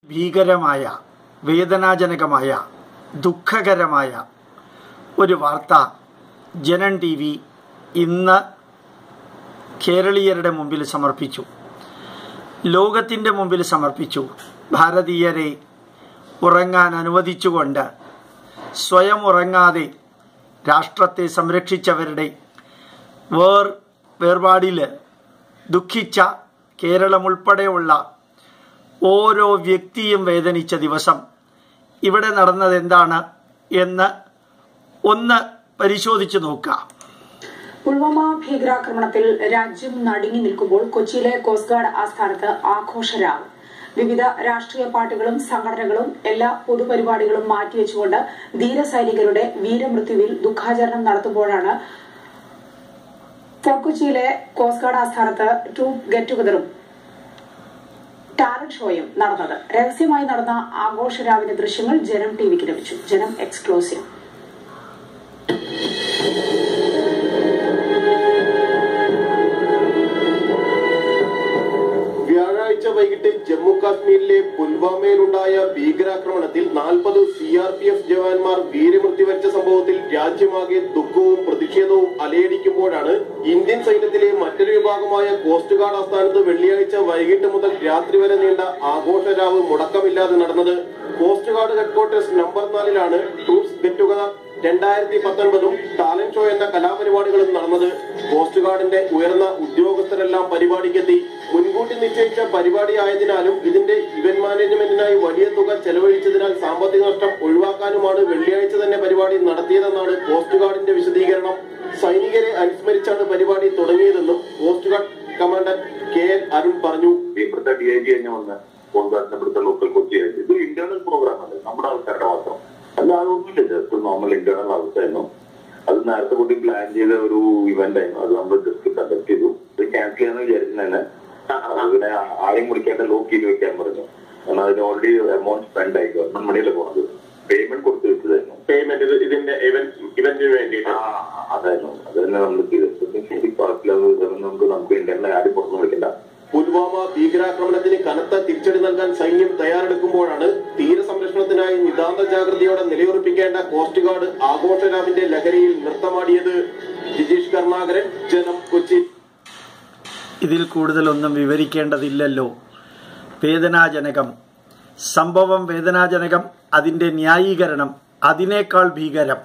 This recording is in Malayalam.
ഭീകരമായ, വേദനാജനകമായ, ദുഃഖകരമായ ഒരു വാർത്ത ജനം TV ഇന്ന് കേരളീയരുടെ മുമ്പിൽ സമർപ്പിച്ചു, ലോകത്തിൻ്റെ മുമ്പിൽ സമർപ്പിച്ചു. ഭാരതീയരെ ഉറങ്ങാൻ അനുവദിച്ചുകൊണ്ട് സ്വയം ഉറങ്ങാതെ രാഷ്ട്രത്തെ സംരക്ഷിച്ചവരുടെ വേർപാടിൽ ദുഃഖിച്ച കേരളം ഉൾപ്പെടെയുള്ള ഓരോ വ്യക്തിയും വേദനിച്ച ദിവസം ഇവിടെ നടന്നത് എന്താണ് എന്ന് ഒന്ന് പരിശോധിച്ചു നോക്കാം. പുൽവാമ ഭീകരാക്രമണത്തിൽ രാജ്യം നടുങ്ങി നിൽക്കുമ്പോൾ കൊച്ചിയിലെ കോസ്റ്റ് ഗാർഡ് ആസ്ഥാനത്ത് ആഘോഷരാവ്. വിവിധ രാഷ്ട്രീയ പാർട്ടികളും സംഘടനകളും എല്ലാ പൊതുപരിപാടികളും മാറ്റിവെച്ചുകൊണ്ട് ധീരസൈനികരുടെ വീരമൃത്യുവിൽ ദുഃഖാചരണം നടത്തുമ്പോഴാണ് ഫോർട്ട് കൊച്ചിയിലെ കോസ്റ്റ് ഗാർഡ് ആസ്ഥാനത്ത് ട്രൂപ്പ് ഗെറ്റ് ടുഗദറും ടാലന്റ് ഷോയും നടന്നത്. രഹസ്യമായി നടന്ന ആഘോഷരാവിന്റെ ദൃശ്യങ്ങൾ ജനം TVക്ക് ലഭിച്ചു. ജനം എക്സ്ക്ലൂസീവ്. വ്യാഴാഴ്ച വൈകിട്ട് ജമ്മു കാശ്മീരിലെ പുൽവാമയിലുണ്ടായ ഭീകരാക്രമണത്തിൽ 40 CRPF ജവാന്മാർ വീരമൃത്യു വരിച്ച സംഭവത്തിൽ രാജ്യമാകെ ദുഃഖവും പ്രതിഷേധവും അലയടിക്കുമ്പോഴാണ് ഇന്ത്യൻ സൈന്യത്തിലെ മറ്റൊരു വിഭാഗമായ കോസ്റ്റ് ഗാർഡ് ആസ്ഥാനത്ത് വെള്ളിയാഴ്ച വൈകിട്ട് മുതൽ രാത്രി വരെ നീണ്ട ആഘോഷരാവ് മുടക്കമില്ലാതെ നടന്നത്. കോസ്റ്റ് ഗാർഡ് ഹെഡ്ക്വാർട്ടേഴ്സ് നമ്പർ 4-ലാണ് troops get together 2019 talent show എന്ന കലാപരിപാടികളും നടന്നത്. കോസ്റ്റ് ഗാർഡിന്റെ ഉയർന്ന ഉദ്യോഗസ്ഥരെല്ലാം പരിപാടിക്കെത്തി. മുൻകൂട്ടി നിശ്ചയിച്ച പരിപാടിയായതിനാലും ഇതിന്റെ ഇവന്റ് മാനേജ്മെന്റിനായി വലിയ തുക ചെലവഴിച്ചതിനാൽ സാമ്പത്തിക നഷ്ടം ഒഴിവാക്കാനുമാണ് വെള്ളിയാഴ്ച തന്നെ പരിപാടി നടത്തിയതെന്നാണ് കോസ്റ്റ് ഗാർഡിന്റെ വിശദീകരണം. സൈനികരെ അനുസ്മരിച്ചാണ് പരിപാടി തുടങ്ങിയതെന്നും coast guard commandant KL Arun പറഞ്ഞു. ഇവിടുത്തെ DIG തന്നെ വന്ന് കോസ്റ്റ് ഗാർഡിന്റെ ഇവിടുത്തെ ലോക്കൽ കൊച്ചി ഇത് ഇന്റേണൽ പ്രോഗ്രാമാണ്, നമ്മുടെ ആൾക്കാരുടെ മാത്രം അല്ല. അതൊന്നുമില്ല, ജസ്റ്റ് നോർമൽ ഇന്റേണൽ അവസ്ഥയായിരുന്നു. അത് നേരത്തെ കൂട്ടി പ്ലാൻ ചെയ്ത ഒരു ഇവന്റ് ആയിരുന്നു. അത് നമ്മൾ ജസ്റ്റ് കണ്ടക്ട് ചെയ്തു. ഇത് ക്യാൻസൽ ചെയ്യാന്ന് വിചാരിച്ചിട്ടുതന്നെ അതിനെ ആരെയും വിളിക്കാണ്ട് ലോക്ക് ചെയ്ത് വെക്കാൻ പറഞ്ഞു. കാരണം അതിന് ഓൾറെഡി എമൗണ്ട് സ്പെൻഡ് ആയി. ഗവൺമെന്റ് മണിയിൽ പോകുന്നത് പേയ്മെന്റ് കൊടുത്തു വെച്ചതായിരുന്നു. പേയ്മെന്റ് ഇതിന്റെ ഇവന്റിന് വേണ്ടിയിട്ട് അതായിരുന്നു. അത് തന്നെ നമ്മൾ ചെയ്തത്. നമുക്ക് ഇന്റർനെറ്റ് ആരും പുറത്തു വിളിക്കണ്ട. പുൽവാമ ഭീകരാക്രമണത്തിന് കനത്ത തിരിച്ചടി നൽകാൻ സൈന്യം തയ്യാറെടുക്കുമ്പോഴാണ് തീരസംരക്ഷണത്തിനായി നിതാന്ത ജാഗ്രതയോടെ നിലയുറപ്പിക്കേണ്ട കോസ്റ്റ് ഗാർഡ് ആഘോഷരാവിന്റെ ലഹരിയിൽ നൃത്തമാടിയത്. ജിജീഷ് കരുണാകരൻ, ജനം, കൊച്ചി. ഇതിൽ കൂടുതലൊന്നും വിവരിക്കേണ്ടതില്ലല്ലോ. വേദനാജനകം, സംഭവം വേദനാജനകം, അതിൻ്റെ ന്യായീകരണം അതിനേക്കാൾ ഭീകരം.